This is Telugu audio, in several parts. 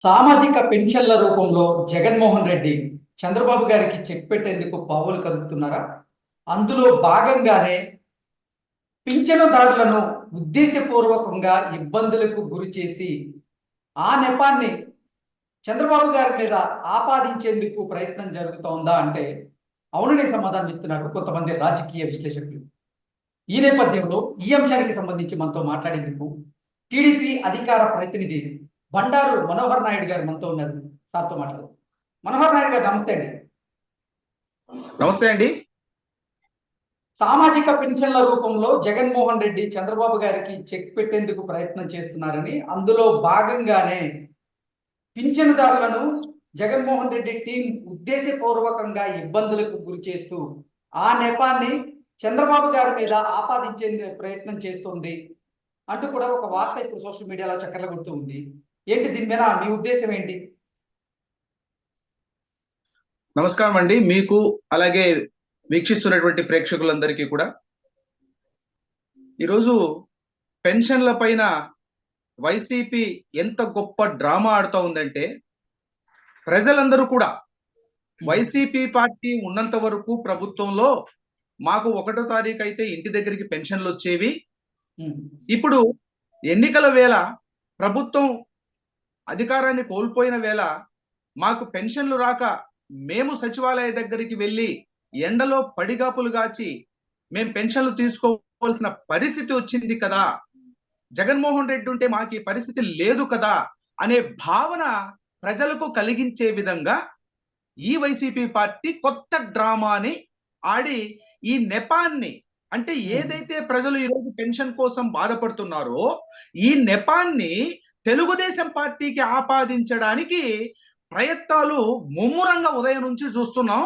సామాజిక పెన్షన్ల రూపంలో జగన్మోహన్ రెడ్డి చంద్రబాబు గారికి చెక్ పెట్టేందుకు పావులు కదుపుతున్నారా? అందులో భాగంగానే పింఛనుదారులను ఉద్దేశపూర్వకంగా ఇబ్బందులకు గురి చేసి ఆ నెపాన్ని చంద్రబాబు గారి మీద ఆపాదించేందుకు ప్రయత్నం జరుగుతోందా అంటే అవుననే సమాధానం ఇస్తున్నారు కొంతమంది రాజకీయ విశ్లేషకులు. ఈ నేపథ్యంలో ఈ అంశానికి సంబంధించి మనతో మాట్లాడేందుకు టీడీపీ అధికార ప్రతినిధి బండారు మనోహర్ నాయుడు గారు మనతో ఉన్నారు. సార్తో మాట్లాడు. మనోహర్ నాయుడు గారు నమస్తే అండి. నమస్తే అండి. సామాజిక పింఛన్ల రూపంలో జగన్మోహన్ రెడ్డి చంద్రబాబు గారికి చెక్ పెట్టేందుకు ప్రయత్నం చేస్తున్నారని, అందులో భాగంగానే పింఛనుదారులను జగన్మోహన్ రెడ్డి టీం ఉద్దేశపూర్వకంగా ఇబ్బందులకు గురి చేస్తూ ఆ నెపాన్ని చంద్రబాబు గారి మీద ఆపాదించే ప్రయత్నం చేస్తుంది అంటూ కూడా ఒక వార్త ఇప్పుడు సోషల్ మీడియాలో చక్కర్లు కొడుతూ ఉంది. ఏంటి దీని మీద మీ ఉద్దేశం ఏంటి? నమస్కారం అండి మీకు, అలాగే వీక్షిస్తున్నటువంటి ప్రేక్షకులందరికీ కూడా. ఈరోజు పెన్షన్ల పైన వైసీపీ ఎంత గొప్ప డ్రామా ఆడుతూ ఉందంటే, ప్రజలందరూ కూడా వైసీపీ పార్టీ ఉన్నంత వరకు ప్రభుత్వంలో మాకు 1వ తారీఖు అయితే ఇంటి దగ్గరికి పెన్షన్లు వచ్చేవి. ఇప్పుడు ఎన్నికల వేళ ప్రభుత్వం అధికారాన్ని కోల్పోయిన వేళ మాకు పెన్షన్లు రాక మేము సచివాలయ దగ్గరికి వెళ్ళి ఎండలో పడిగాపులు గాచి మేము పెన్షన్లు తీసుకోవాల్సిన పరిస్థితి వచ్చింది కదా, జగన్మోహన్ రెడ్డి ఉంటే మాకు ఈ పరిస్థితి లేదు కదా అనే భావన ప్రజలకు కలిగించే విధంగా ఈ వైసీపీ పార్టీ కొత్త డ్రామాని ఆడి ఈ నెపాన్ని, అంటే ఏదైతే ప్రజలు ఈరోజు పెన్షన్ కోసం బాధపడుతున్నారో ఈ నెపాన్ని తెలుగుదేశం పార్టీకి ఆపాదించడానికి ప్రయత్నాలు ముమ్మురంగా ఉదయం నుంచి చూస్తున్నాం,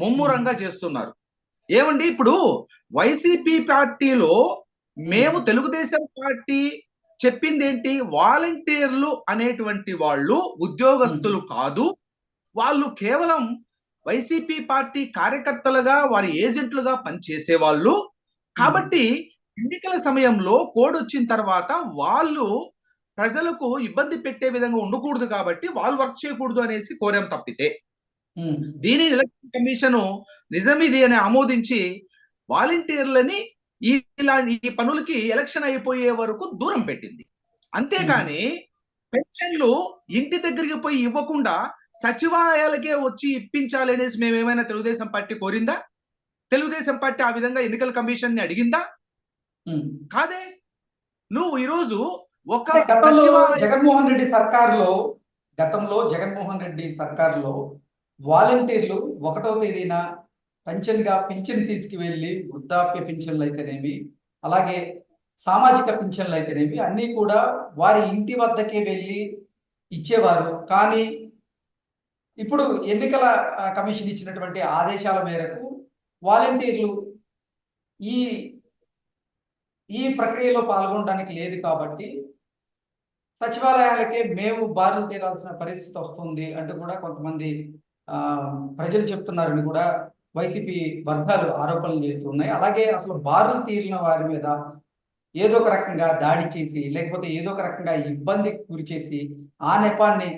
ముమ్మురంగా చేస్తున్నారు. ఏమండి, ఇప్పుడు వైసీపీ పార్టీలో మేము తెలుగుదేశం పార్టీ చెప్పింది ఏంటి, వాలంటీర్లు అనేటువంటి వాళ్ళు ఉద్యోగస్తులు కాదు, వాళ్ళు కేవలం వైసీపీ పార్టీ కార్యకర్తలుగా వారి ఏజెంట్లుగా పనిచేసే వాళ్ళు. కాబట్టి ఎన్నికల సమయంలో కోడ్ వచ్చిన తర్వాత వాళ్ళు ప్రజలకు ఇబ్బంది పెట్టే విధంగా ఉండకూడదు కాబట్టి వాళ్ళు వర్క్ చేయకూడదు అనేసి కోరాం తప్పితే, దీని ఎలక్షన్ కమిషన్ నిజమిది అని ఆమోదించి వాలంటీర్లని ఈ పనులకి ఎలక్షన్ అయిపోయే వరకు దూరం పెట్టింది. అంతేకాని పెన్షన్లు ఇంటి దగ్గరికి పోయి ఇవ్వకుండా సచివాలయాలకే వచ్చి ఇప్పించాలి అనేసి మేమేమైనా తెలుగుదేశం పార్టీ కోరిందా? తెలుగుదేశం పార్టీ ఆ విధంగా ఎన్నికల కమిషన్ ని అడిగిందా? కాదే. నువ్వు ఈరోజు ఒక జగన్మోహన్ రెడ్డి సర్కారులో వాలంటీర్లు 1వ తేదీన పింఛన్ తీసుకువెళ్ళి వృద్ధాప్య పింఛన్లు అయితేనేమి, అలాగే సామాజిక పింఛన్లు అయితేనేమి అన్నీ కూడా వారి ఇంటి వద్దకే వెళ్ళి ఇచ్చేవారు. కానీ ఇప్పుడు ఎన్నికల కమిషన్ ఇచ్చినటువంటి ఆదేశాల మేరకు వాలంటీర్లు ఈ ఈ ప్రక్రియలో పాల్గొనడానికి లేదు కాబట్టి సచివాలయాలకే మేము బారులు తీరాల్సిన పరిస్థితి వస్తుంది అంటూ కూడా కొంతమంది ప్రజలు చెప్తున్నారని కూడా వైసీపీ వర్గాలు ఆరోపణలు చేస్తున్నాయి. అలాగే అసలు బారులు తీరిన వారి మీద ఏదో ఒక రకంగా దాడి చేసి, లేకపోతే ఏదో ఒక రకంగా ఇబ్బందికి గురి చేసి ఆ నెపాన్ని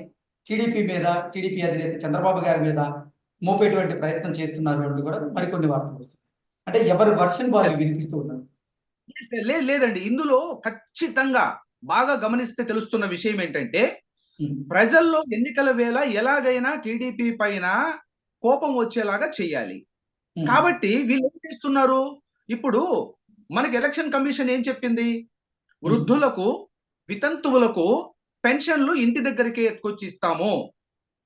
టీడీపీ అధినేత చంద్రబాబు గారి మీద మోపేటువంటి ప్రయత్నం చేస్తున్నారు అంటూ కూడా మరికొన్ని వార్తలు వస్తున్నాయి. అంటే ఎవరి వర్షన్ వాళ్ళు వినిపిస్తూ ఉన్నారు. లేదండి, ఇందులో ఖచ్చితంగా బాగా గమనిస్తే తెలుస్తున్న విషయం ఏంటంటే, ప్రజల్లో ఎన్నికల వేళ ఎలాగైనా టీడీపీ పైన కోపం వచ్చేలాగా చెయ్యాలి. కాబట్టి వీళ్ళు ఏం చేస్తున్నారు, ఇప్పుడు మనకి ఎలక్షన్ కమిషన్ ఏం చెప్పింది, వృద్ధులకు వితంతువులకు పెన్షన్లు ఇంటి దగ్గరికి ఎత్తుకొచ్చి ఇస్తాము,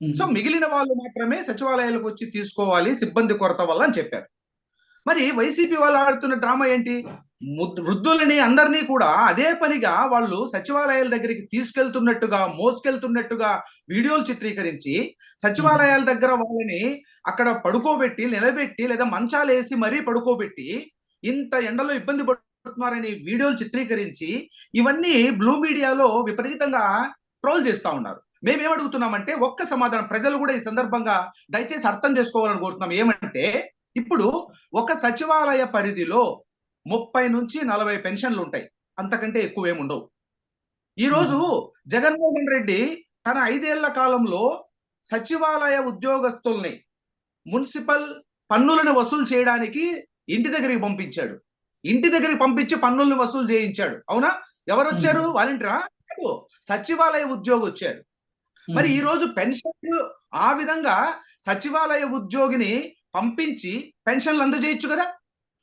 సో మిగిలిన వాళ్ళు మాత్రమే సచివాలయాలకు వచ్చి తీసుకోవాలి సిబ్బంది కొరత వల్ల అని చెప్పారు. మరి వైసీపీ వాళ్ళు ఆడుతున్న డ్రామా ఏంటి, వృద్ధులని అందరినీ కూడా అదే పనిగా వాళ్ళు సచివాలయాల దగ్గరికి తీసుకెళ్తున్నట్టుగా మోసుకెళ్తున్నట్టుగా వీడియోలు చిత్రీకరించి సచివాలయాల దగ్గర వాళ్ళని అక్కడ పడుకోబెట్టి నిలబెట్టి లేదా మంచాలు వేసి మరీ పడుకోబెట్టి ఇంత ఎండలో ఇబ్బంది పడుతున్నారని వీడియోలు చిత్రీకరించి ఇవన్నీ బ్లూ మీడియాలో విపరీతంగా ట్రోల్ చేస్తా ఉన్నారు. మేమేమడుగుతున్నామంటే ఒక్క సమాధానం, ప్రజలు కూడా ఈ సందర్భంగా దయచేసి అర్థం చేసుకోవాలని కోరుతున్నాం. ఏమంటే, ఇప్పుడు ఒక సచివాలయ పరిధిలో 30 నుంచి 40 పెన్షన్లు ఉంటాయి, అంతకంటే ఎక్కువ ఏముండవు. ఈరోజు జగన్మోహన్ రెడ్డి తన 5 ఏళ్ల కాలంలో సచివాలయ ఉద్యోగస్తుల్ని మున్సిపల్ పన్నులను వసూలు చేయడానికి ఇంటి దగ్గరికి పంపించాడు. ఇంటి దగ్గరికి పంపించి పన్నులను వసూలు చేయించాడు. అవునా? ఎవరు వచ్చారు? వాలంటీరా? కాదు, సచివాలయ ఉద్యోగి వచ్చారు. మరి ఈ రోజు పెన్షన్ ఆ విధంగా సచివాలయ ఉద్యోగిని పంపించి పెన్షన్లు అందజేయచ్చు కదా.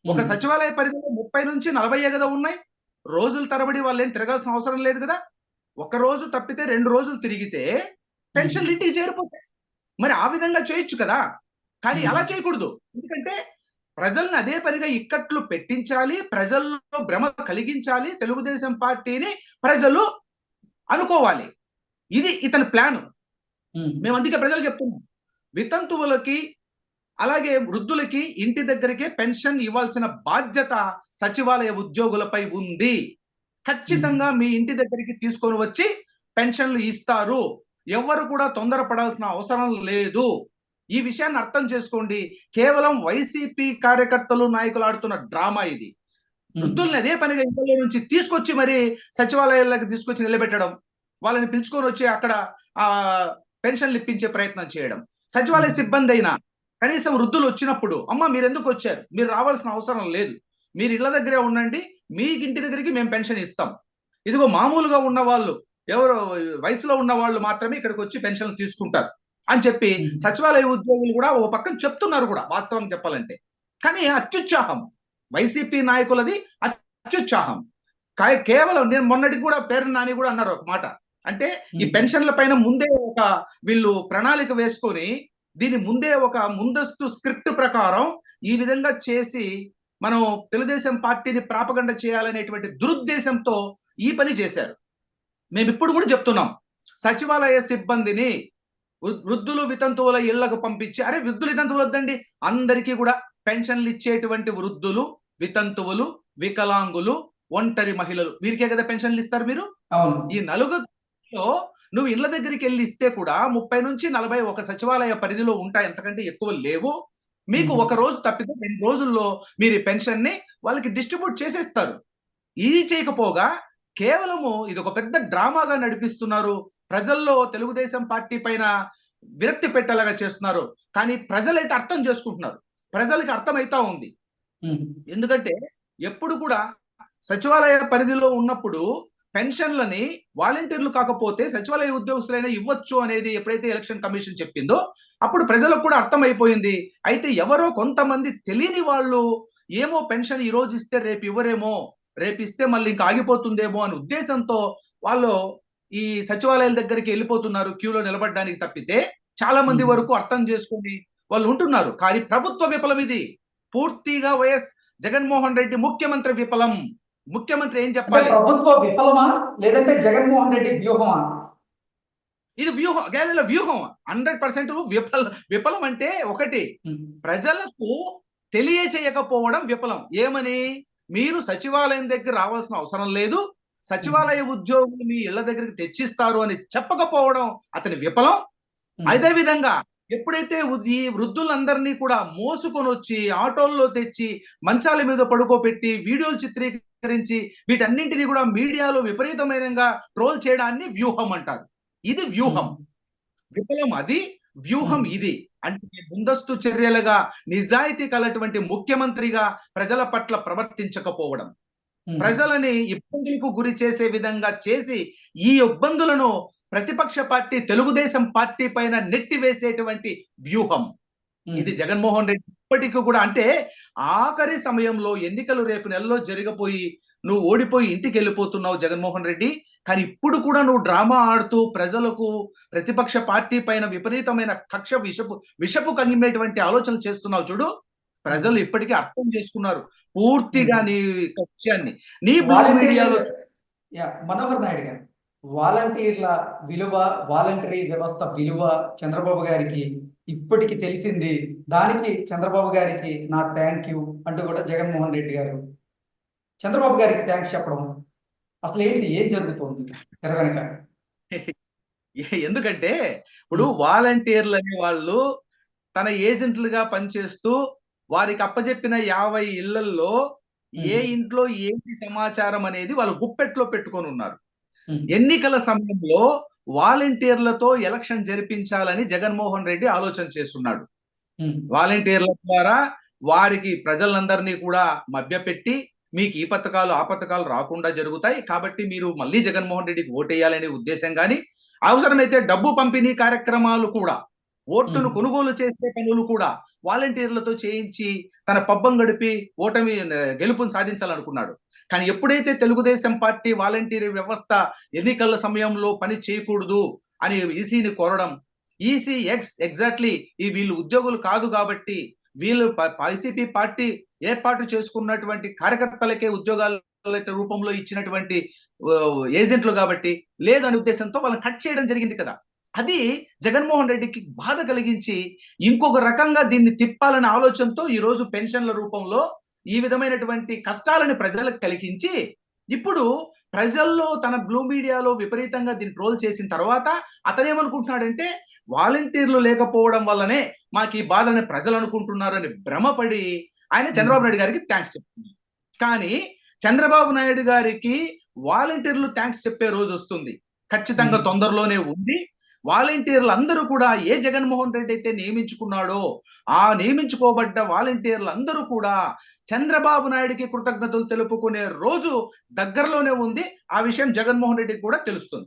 ఒక సచివాలయ పరిధిలో 30 నుంచి 40 కదా ఉన్నాయి. రోజుల తరబడి వాళ్ళు ఏం తిరగాల్సిన అవసరం లేదు కదా. ఒక రోజు తప్పితే 2 రోజులు తిరిగితే పెన్షన్లు ఇంటికి చేరిపోతాయి. మరి ఆ విధంగా చేయొచ్చు కదా. కానీ అలా చేయకూడదు. ఎందుకంటే ప్రజల్ని అదే పనిగా ఇక్కట్లు పెట్టించాలి, ప్రజల్లో భ్రమ కలిగించాలి, తెలుగుదేశం పార్టీని ప్రజలు అనుకోవాలి. ఇది ఇతని ప్లాన్. మేము అందుకే ప్రజలు చెప్తున్నాం, వితంతువులకి అలాగే వృద్ధులకి ఇంటి దగ్గరికే పెన్షన్ ఇవ్వాల్సిన బాధ్యత సచివాలయ ఉద్యోగులపై ఉంది. ఖచ్చితంగా మీ ఇంటి దగ్గరికి తీసుకొని వచ్చి పెన్షన్లు ఇస్తారు. ఎవరు కూడా తొందరపడాల్సిన అవసరం లేదు. ఈ విషయాన్ని అర్థం చేసుకోండి. కేవలం వైసీపీ కార్యకర్తలు నాయకులు ఆడుతున్న డ్రామా ఇది. వృద్ధుల్ని అదే పనిగా ఇంట్లో నుంచి తీసుకొచ్చి మరి సచివాలయాలకు తీసుకొచ్చి నిలబెట్టడం, వాళ్ళని పిలుచుకొని వచ్చి అక్కడ పెన్షన్లు ఇప్పించే ప్రయత్నం చేయడం. సచివాలయ సిబ్బంది అయినా కనీసం వృద్ధులు వచ్చినప్పుడు, అమ్మ మీరు ఎందుకు వచ్చారు, మీరు రావాల్సిన అవసరం లేదు, మీరు ఇళ్ల దగ్గరే ఉండండి, మీ ఇంటి దగ్గరికి మేము పెన్షన్ ఇస్తాం. ఇదిగో మామూలుగా ఉన్న వాళ్ళు, ఎవరు వయసులో ఉన్న వాళ్ళు మాత్రమే ఇక్కడికి వచ్చి పెన్షన్లు తీసుకుంటారు అని చెప్పి సచివాలయ ఉద్యోగులు కూడా ఓ పక్కన చెప్తున్నారు కూడా, వాస్తవం చెప్పాలంటే. కానీ అత్యుత్సాహం వైసీపీ నాయకులది, అత్యుత్సాహం. కేవలం నేను మొన్నటికి కూడా పేరు నాని కూడా అన్నారు ఒక మాట, అంటే ఈ పెన్షన్ల పైన ముందే ఒక వీళ్ళు ప్రణాళిక వేసుకొని దీని ముందే ఒక ముందస్తు స్క్రిప్ట్ ప్రకారం ఈ విధంగా చేసి మనం తెలుగుదేశం పార్టీని ప్రాపగండ చేయాలనేటువంటి దురుద్దేశంతో ఈ పని చేశారు. మేము ఇప్పుడు కూడా చెప్తున్నాం, సచివాలయ సిబ్బందిని వృద్ధులు వితంతువుల ఇళ్లకు పంపించి, అరే వృద్ధులు వితంతువులు వద్దండి, అందరికీ కూడా పెన్షన్లు ఇచ్చేటువంటి వృద్ధులు, వితంతువులు, వికలాంగులు, ఒంటరి మహిళలు, వీరికే కదా పెన్షన్లు ఇస్తారు మీరు. ఈ నలుగురిలో నువ్వు ఇళ్ల దగ్గరికి వెళ్ళి ఇస్తే కూడా 30 నుంచి 40 ఒక సచివాలయ పరిధిలో ఉంటాయి, ఎంతకంటే ఎక్కువ లేవు. మీకు ఒక రోజు తప్పితే 2 రోజుల్లో మీరు పెన్షన్ ని వాళ్ళకి డిస్ట్రిబ్యూట్ చేసేస్తారు. ఇది చేయకపోగా కేవలము ఇది ఒక పెద్ద డ్రామాగా నడిపిస్తున్నారు. ప్రజల్లో తెలుగుదేశం పార్టీ పైన విరక్తి పెట్టేలాగా చేస్తున్నారు. కానీ ప్రజలైతే అర్థం చేసుకుంటున్నారు, ప్రజలకి అర్థమైతా ఉంది. ఎందుకంటే ఎప్పుడు కూడా సచివాలయ పరిధిలో ఉన్నప్పుడు పెన్షన్లని వాలంటీర్లు కాకపోతే సచివాలయ ఉద్యోగస్తులైనా ఇవ్వచ్చు అనేది ఎప్పుడైతే ఎలక్షన్ కమిషన్ చెప్పిందో అప్పుడు ప్రజలకు కూడా అర్థమైపోయింది. అయితే ఎవరో కొంతమంది తెలియని వాళ్ళు ఏమో పెన్షన్ ఈ రోజు ఇస్తే రేపు ఇవ్వరేమో, రేపు ఇస్తే మళ్ళీ ఇంకా ఆగిపోతుందేమో అనే ఉద్దేశంతో వాళ్ళు ఈ సచివాలయాల దగ్గరికి వెళ్ళిపోతున్నారు క్యూలో నిలబడడానికి తప్పితే చాలా మంది వరకు అర్థం చేసుకుని వాళ్ళు ఉంటున్నారు. కానీ ప్రభుత్వ విఫలం ఇది. పూర్తిగా వైఎస్ జగన్మోహన్ రెడ్డి ముఖ్యమంత్రి విఫలం. ముఖ్యమంత్రి ఏం చెప్పాలి? ప్రభుత్వ విఫలమా లేదంటే జగన్మోహన్ రెడ్డి వ్యూహమా? ఇది వ్యూహం 100% విఫలం. అంటే ఒకటి, ప్రజలకు తెలియచేయకపోవడం విఫలం. ఏమని? మీరు సచివాలయం దగ్గర రావాల్సిన అవసరం లేదు, సచివాలయ ఉద్యోగులు మీ ఇళ్ల దగ్గరికి తెచ్చిస్తారు అని చెప్పకపోవడం అతని విఫలం. అదే విధంగా ఎప్పుడైతే ఈ వృద్ధులందరినీ కూడా మోసుకొని వచ్చి ఆటోల్లో తెచ్చి మంచాల మీద పడుకోబెట్టి వీడియోలు చిత్రీకరించి వీటన్నింటినీ కూడా మీడియాలో విపరీతమైనగా ట్రోల్ చేయడాన్ని వ్యూహం అంటారు. ఇది వ్యూహం. విఫలం అది, వ్యూహం ఇది. అంటే ముందస్తు చర్యలుగా నిజాయితీ కలటువంటి ముఖ్యమంత్రిగా ప్రజల పట్ల ప్రవర్తించకపోవడం, ప్రజలని ఇబ్బందులకు గురి చేసే విధంగా చేసి ఈ ఇబ్బందులను ప్రతిపక్ష పార్టీ తెలుగుదేశం పార్టీ పైన నెట్టి వేసేటువంటి వ్యూహం ఇది జగన్మోహన్ రెడ్డి ఇప్పటికీ కూడా. అంటే ఆఖరి సమయంలో ఎన్నికలు రేపు నెలలో జరిగిపోయి నువ్వు ఓడిపోయి ఇంటికి వెళ్ళిపోతున్నావు జగన్మోహన్ రెడ్డి, కానీ ఇప్పుడు కూడా నువ్వు డ్రామా ఆడుతూ ప్రజలకు ప్రతిపక్ష పార్టీ పైన విపరీతమైన కక్ష విషపు కనిమేటువంటి ఆలోచనలు చేస్తున్నావు చూడు. ప్రజలు ఇప్పటికీ అర్థం చేసుకున్నారు పూర్తిగా నీ కక్ష్యాన్ని. నీ మీడియాలో మనోహర్ నాయుడు గారు, వాలంటీర్ల విలువ, వాలంటరీ వ్యవస్థ విలువ చంద్రబాబు గారికి ఇప్పటికి తెలిసింది. దానికి చంద్రబాబు గారికి నా థ్యాంక్ యూ అంటూ కూడా జగన్మోహన్ రెడ్డి గారు చంద్రబాబు గారికి థ్యాంక్స్ చెప్పడం, అసలు ఏంటి, ఏం జరుగుతుంది తెర వెనక? ఎందుకంటే ఇప్పుడు వాలంటీర్లు అనే వాళ్ళు తన ఏజెంట్లుగా పనిచేస్తూ వారికి అప్పచెప్పిన 50 ఇళ్లలో ఏ ఇంట్లో ఏంటి సమాచారం అనేది వాళ్ళు గుప్పెట్లో పెట్టుకొని ఉన్నారు. ఎన్నికల సమయంలో వాలంటీర్లతో ఎలక్షన్ జరిపించాలని జగన్మోహన్ రెడ్డి ఆలోచన చేస్తున్నాడు. ఉమ్, వాలంటీర్ల ద్వారా వారికి ప్రజలందరినీ కూడా మభ్యపెట్టి మీకు ఈ పథకాలు ఆ పథకాలు రాకుండా జరుగుతాయి కాబట్టి మీరు మళ్ళీ జగన్మోహన్ రెడ్డికి ఓటేయాలనే ఉద్దేశం కానీ, అవసరమైతే డబ్బు పంపిణీ కార్యక్రమాలు కూడా, ఓటును ఉమ్, కొనుగోలు చేసే పనులు కూడా వాలంటీర్లతో చేయించి తన పబ్బం గడిపి గెలుపును సాధించాలనుకున్నాడు. కానీ ఎప్పుడైతే తెలుగుదేశం పార్టీ వాలంటీర్ వ్యవస్థ ఎన్నికల సమయంలో పని చేయకూడదు అని ఈసీని కోరడం, ఈసీ ఎగ్జాక్ట్లీ ఈ వీళ్ళు ఉద్యోగులు కాదు కాబట్టి, వీళ్ళు వైసీపీ పార్టీ ఏర్పాటు చేసుకున్నటువంటి కార్యకర్తలకే ఉద్యోగాల రూపంలో ఇచ్చినటువంటి ఏజెంట్లు కాబట్టి లేదు అనే ఉద్దేశంతో వాళ్ళని కట్ చేయడం జరిగింది కదా. అది జగన్మోహన్ రెడ్డికి బాధ కలిగించి ఇంకొక రకంగా దీన్ని తిప్పాలనే ఆలోచనతో ఈ రోజు పెన్షన్ల రూపంలో ఈ విధమైనటువంటి కష్టాలను ప్రజలకు కలిగించి, ఇప్పుడు ప్రజల్లో తన బ్లూ మీడియాలో విపరీతంగా దీన్ని ట్రోల్ చేసిన తర్వాత అతనేమనుకుంటున్నాడంటే వాలంటీర్లు లేకపోవడం వల్లనే మాకు ఈ బాధని ప్రజలు అనుకుంటున్నారని భ్రమపడి ఆయన చంద్రబాబు నాయుడు గారికి థ్యాంక్స్ చెప్తున్నారు. కానీ చంద్రబాబు నాయుడు గారికి వాలంటీర్లు థ్యాంక్స్ చెప్పే రోజు వస్తుంది, ఖచ్చితంగా తొందరలోనే ఉంది. వాలంటీర్లు అందరూ కూడా ఏ జగన్మోహన్ రెడ్డి అయితే నియమించుకున్నాడో ఆ నియమించుకోబడ్డ వాలంటీర్లు అందరూ కూడా చంద్రబాబు నాయుడికి కృతజ్ఞతలు తెలుపుకునే రోజు దగ్గరలోనే ఉంది. ఆ విషయం జగన్మోహన్ రెడ్డికి కూడా తెలుస్తుంది.